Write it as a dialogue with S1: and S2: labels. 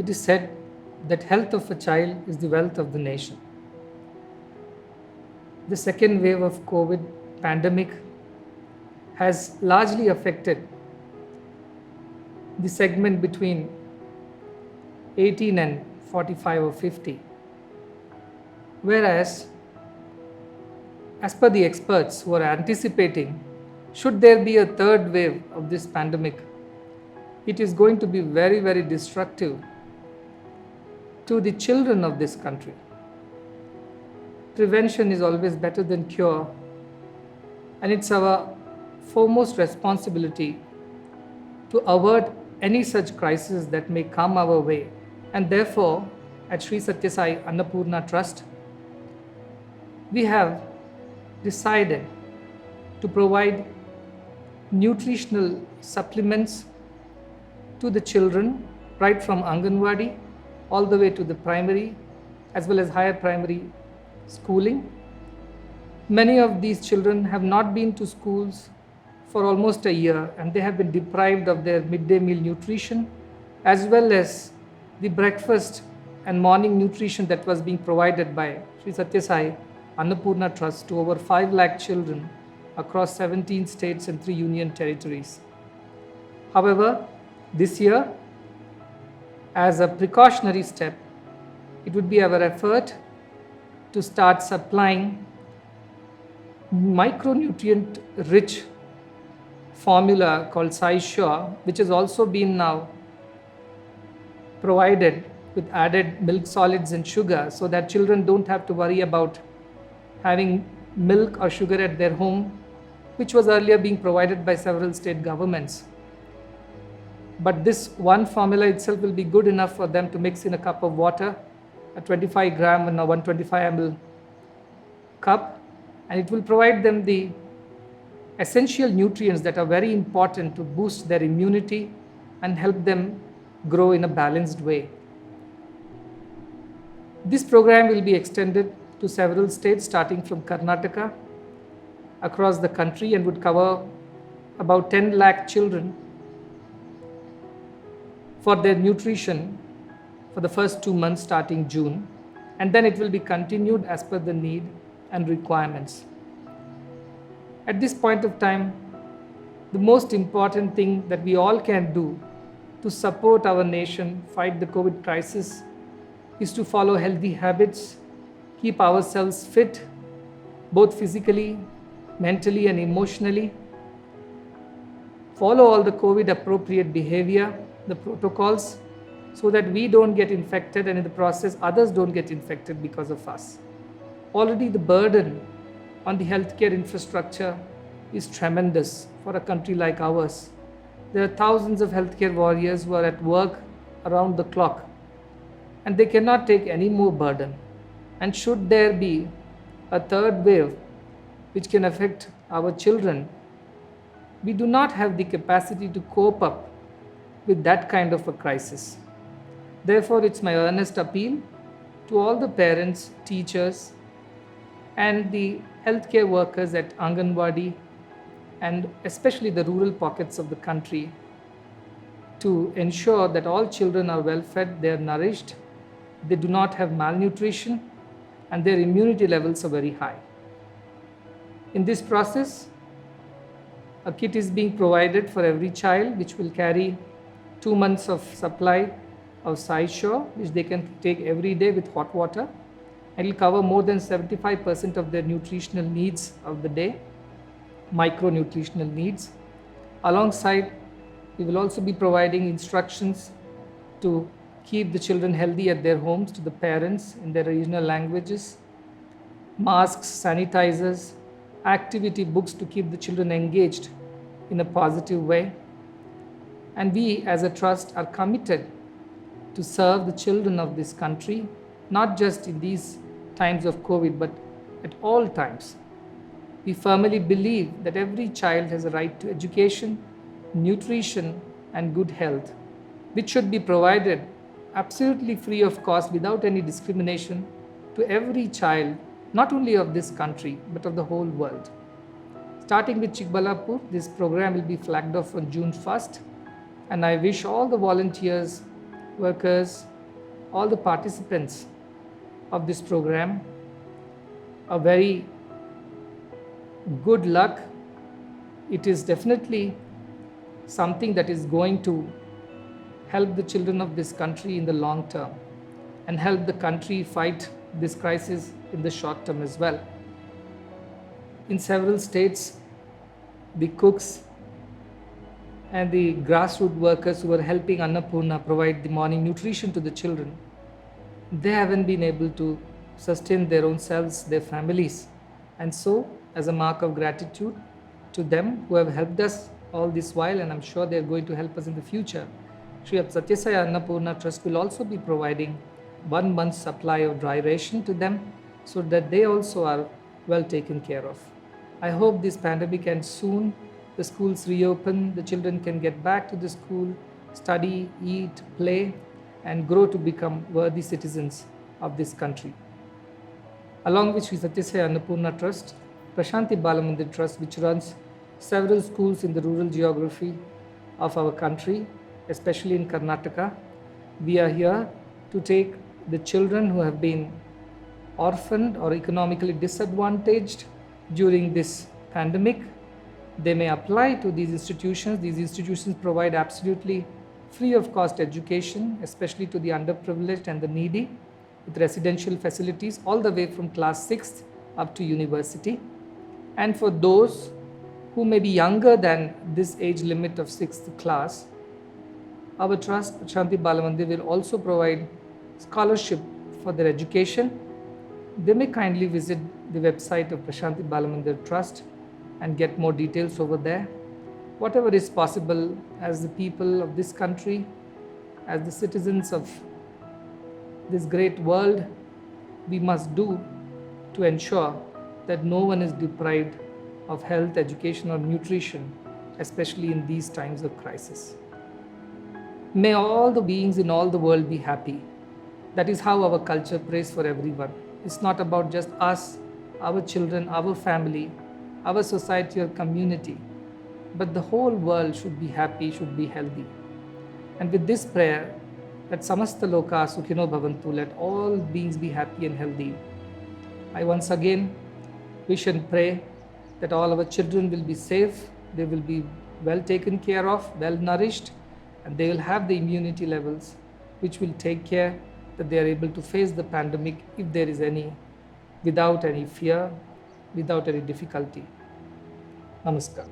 S1: It is said that health of a child is the wealth of the nation. The second wave of COVID pandemic has largely affected the segment between 18 and 45 or 50. Whereas, as per the experts who are anticipating, should there be a third wave of this pandemic, it is going to be very, very destructive to the children of this country. Prevention is always better than cure, and it's our foremost responsibility to avert any such crisis that may come our way. And therefore, at Sri Satya Sai Annapurna Trust, we have decided to provide nutritional supplements to the children right from Anganwadi all the way to the primary as well as higher primary schooling. Many of these children have not been to schools for almost a year, and they have been deprived of their midday meal nutrition as well as the breakfast and morning nutrition that was being provided by Sri Satya Sai Annapurna Trust to over 5 lakh children across 17 states and 3 union territories. However, this year, as a precautionary step, it would be our effort to start supplying micronutrient rich formula called SciSure, which has also been now provided with added milk solids and sugar, so that children don't have to worry about having milk or sugar at their home, which was earlier being provided by several state governments. But this one formula itself will be good enough for them to mix in a cup of water, a 25 gram and a 125 ml cup, and it will provide them the essential nutrients that are very important to boost their immunity and help them grow in a balanced way. This program will be extended to several states starting from Karnataka across the country and would cover about 10 lakh children for their nutrition for the first 2 months starting June, and then it will be continued as per the need and requirements. At this point of time, the most important thing that we all can do to support our nation fight the COVID crisis is to follow healthy habits, keep ourselves fit, both physically, mentally and emotionally, follow all the COVID appropriate behavior, the protocols, so that we don't get infected and in the process others don't get infected because of us. Already the burden on the healthcare infrastructure is tremendous for a country like ours. There are thousands of healthcare warriors who are at work around the clock, and they cannot take any more burden. And should there be a third wave which can affect our children, we do not have the capacity to cope up with that kind of a crisis. Therefore, it's my earnest appeal to all the parents, teachers, and the healthcare workers at Anganwadi and especially the rural pockets of the country to ensure that all children are well fed, they are nourished, they do not have malnutrition, and their immunity levels are very high. In this process, a kit is being provided for every child which will carry 2 months of supply of SciSure, which they can take every day with hot water. It will cover more than 75% of their nutritional needs of the day, micronutritional needs. Alongside, we will also be providing instructions to keep the children healthy at their homes to the parents in their regional languages, masks, sanitizers, activity books to keep the children engaged in a positive way. And we as a trust are committed to serve the children of this country, not just in these times of COVID, but at all times. We firmly believe that every child has a right to education, nutrition, and good health, which should be provided absolutely free of cost without any discrimination to every child, not only of this country, but of the whole world. Starting with Chikbalapur, this program will be flagged off on June 1st, and I wish all the volunteers, workers, all the participants of this program a very good luck. It is definitely something that is going to help the children of this country in the long term and help the country fight this crisis in the short term as well. In several states, the cooks and the grassroots workers who are helping Annapurna provide the morning nutrition to the children, they haven't been able to sustain their own selves, their families. And so, as a mark of gratitude to them who have helped us all this while, and I'm sure they're going to help us in the future, Sri Satya Sai Annapurna Trust will also be providing 1 month's supply of dry ration to them so that they also are well taken care of. I hope this pandemic ends soon, the schools reopen, the children can get back to the school, study, eat, play, and grow to become worthy citizens of this country. Along with Sri Satya Sai Annapurna Trust, Prashanti Balamandir Trust, which runs several schools in the rural geography of our country, especially in Karnataka, we are here to take the children who have been orphaned or economically disadvantaged during this pandemic. They may apply to these institutions. These institutions provide absolutely free of cost education, especially to the underprivileged and the needy, with residential facilities all the way from class 6th up to university. And for those who may be younger than this age limit of 6th class, our trust, Shanti Balamandir, will also provide scholarship for their education. They may kindly visit the website of Prashanti Balamandir Trust and get more details over there. Whatever is possible as the people of this country, as the citizens of this great world, we must do to ensure that no one is deprived of health, education, or nutrition, especially in these times of crisis. May all the beings in all the world be happy. That is how our culture prays for everyone. It's not about just us, our children, our family, our society or community, but the whole world should be happy, should be healthy. And with this prayer, that samasta loka sukhino bhavantu, let all beings be happy and healthy, I once again wish and pray that all our children will be safe, they will be well taken care of, well nourished, and they will have the immunity levels which will take care that they are able to face the pandemic, if there is any, without any fear, without any difficulty. Namaskar.